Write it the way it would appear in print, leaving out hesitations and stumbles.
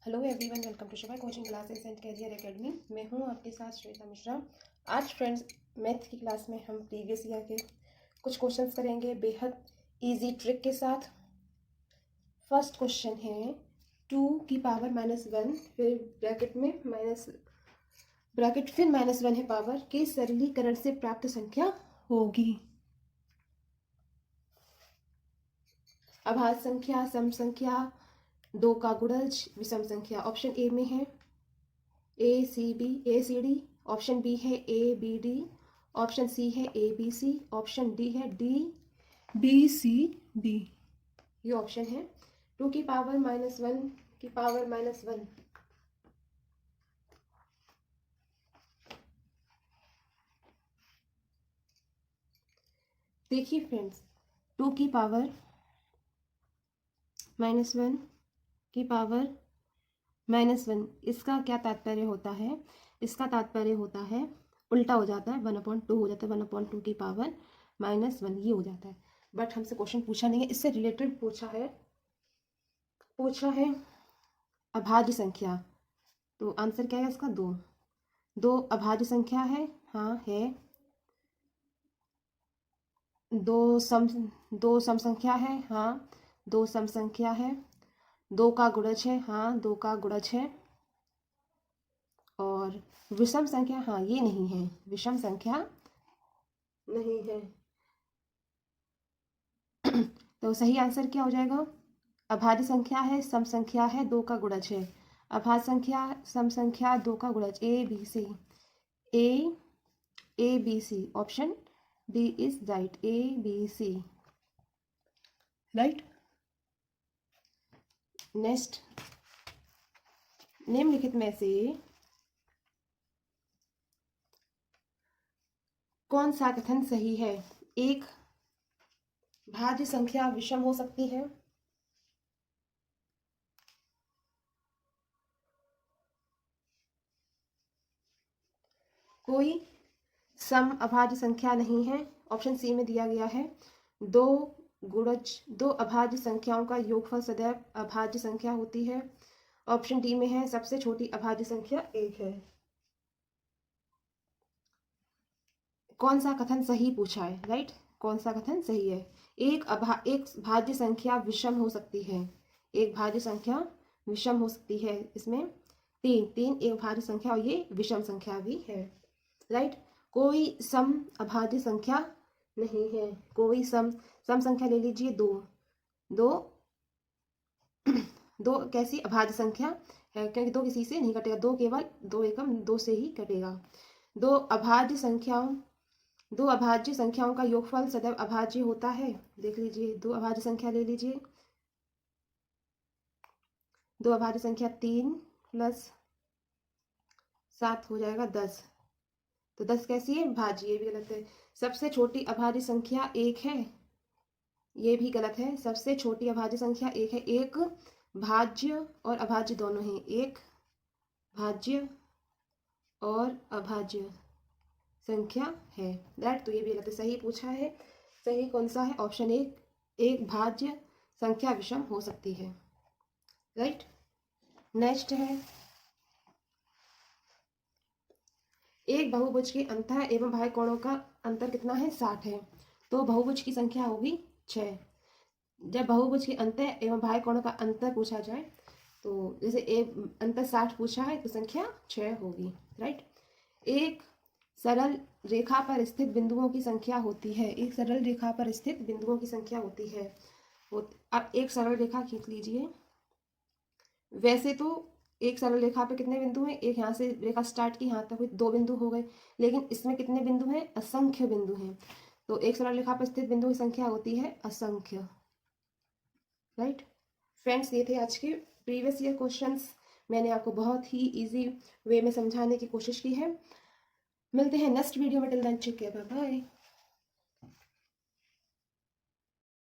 Hello everyone, welcome to Shiva coaching classes and career academy. मैं हूं आपके साथ श्वेता मिश्रा। आज फ्रेंड्स मैथ की क्लास में हम प्रीवियस ईयर के कुछ क्वेश्चंस करेंगे बेहद इजी ट्रिक के साथ। फर्स्ट क्वेश्चन है 2 की पावर -1 फिर ब्रैकेट में ब्रैकेट फिर -1 है पावर के सरलीकरण से प्राप्त संख्या होगी। अभाज्य संख्या, सम संख्या, 2 का गुणज, विषम संख्या। ऑप्शन ए में है ए सी डी, ऑप्शन बी है ABD, ऑप्शन सी है ABC, ऑप्शन डी है DBCD। ये ऑप्शन है। 2 की पावर -1 की पावर -1 देखिए फ्रेंड्स, 2 की पावर -1 की पावर -1 इसका क्या तात्पर्य होता है? इसका तात्पर्य होता है उल्टा हो जाता है, 1/2 हो जाता है, 1/2 की पावर -1 ये हो जाता है। बट हमसे क्वेश्चन पूछा नहीं है, इससे रिलेटेड पूछा है अभाज्य संख्या। तो आंसर क्या है इसका? 2 अभाज्य संख्या है, हाँ है। दो सम संख्या है, हाँ 2 सम संख्या है। 2 का गुणज है, हाँ 2 का गुणज है। और विषम संख्या, हाँ ये नहीं है, विषम संख्या नहीं है। तो सही आंसर क्या हो जाएगा? अभाज्य संख्या है, सम संख्या है, 2 का गुणज है। अभाज्य संख्या, सम संख्या, 2 का गुणज, ABC। Option D is right, ABC right. Next, निम्नलिखित में से कौन सा कथन सही है? एक भाज्य संख्या विषम हो सकती है। कोई सम अभाज्य संख्या नहीं है। ऑप्शन सी में दिया गया है 2 अभाज्य संख्याओं का योगफल सदैव अभाज्य संख्या होती है। ऑप्शन डी में है सबसे छोटी अभाज्य संख्या 1 है। कौन सा कथन सही पूछा है, राइट? कौन सा कथन सही है? एक भाज्य संख्या विषम हो सकती है। एक भाज्य संख्या विषम हो सकती है। इसमें तीन एक भाज्य संख्या और ये विषम संख्या भी है, राइट। कोई सम अभाज्य संख्या नहीं है। कोई सम संख्या ले लीजिए, दो कैसी अभाज्य संख्या है? क्योंकि 2 किसी से नहीं कटेगा, 2 केवल 2 एकम 2 से ही कटेगा। दो अभाज्य संख्याओं का योगफल सदैव अभाज्य होता है। देख लीजिए, 2 अभाज्य संख्या ले लीजिए। 2 अभाज्य संख्या 3 + 7 हो जाएगा 10। तो 10 कैसी है? भाज्य। ये भी गलत है। सबसे छोटी अभाज्य संख्या 1 है, ये भी गलत है। सबसे छोटी अभाज्य संख्या 1 है। एक भाज्य और अभाज्य दोनों हैं। एक भाज्य और अभाज्य संख्या है, दैट। तो ये भी गलत है। सही पूछा है, सही कौन सा है? ऑप्शन एक भाज्य संख्या विषम हो सकती है, राइट। नेक्स्ट है, एक बहुभुज के अंतः एवं बाह्य कोणों का अंतर कितना है? 60 है। तो बहुभुज की संख्या होगी 6। जब बहुभुज के अंतः एवं बाह्य कोणों का अंतर पूछा जाए, तो जैसे अंतर 60 पूछा है तो संख्या 6 होगी, राइट। एक सरल रेखा पर स्थित बिंदुओं की संख्या होती है। एक सरल रेखा पर स्थित बिंदुओं की संख्या होती है। अब एक सरल रेखा खींच लीजिए। वैसे तो एक सरल रेखा पे कितने बिंदु हैं? एक यहाँ से रेखा स्टार्ट की, यहाँ तक हुई, 2 बिंदु हो गए। लेकिन इसमें कितने बिंदु हैं? असंख्य बिंदु हैं। तो एक सरल रेखा पर स्थित बिंदुओं की संख्या होती है असंख्य, राइट। फ्रेंड्स, ये थे आज के प्रीवियस ईयर क्वेश्चंस। मैंने आपको बहुत ही इजी वे में समझाने की कोशिश की है। मिलते हैं नेक्स्ट वीडियो में। Till then take care, bye bye.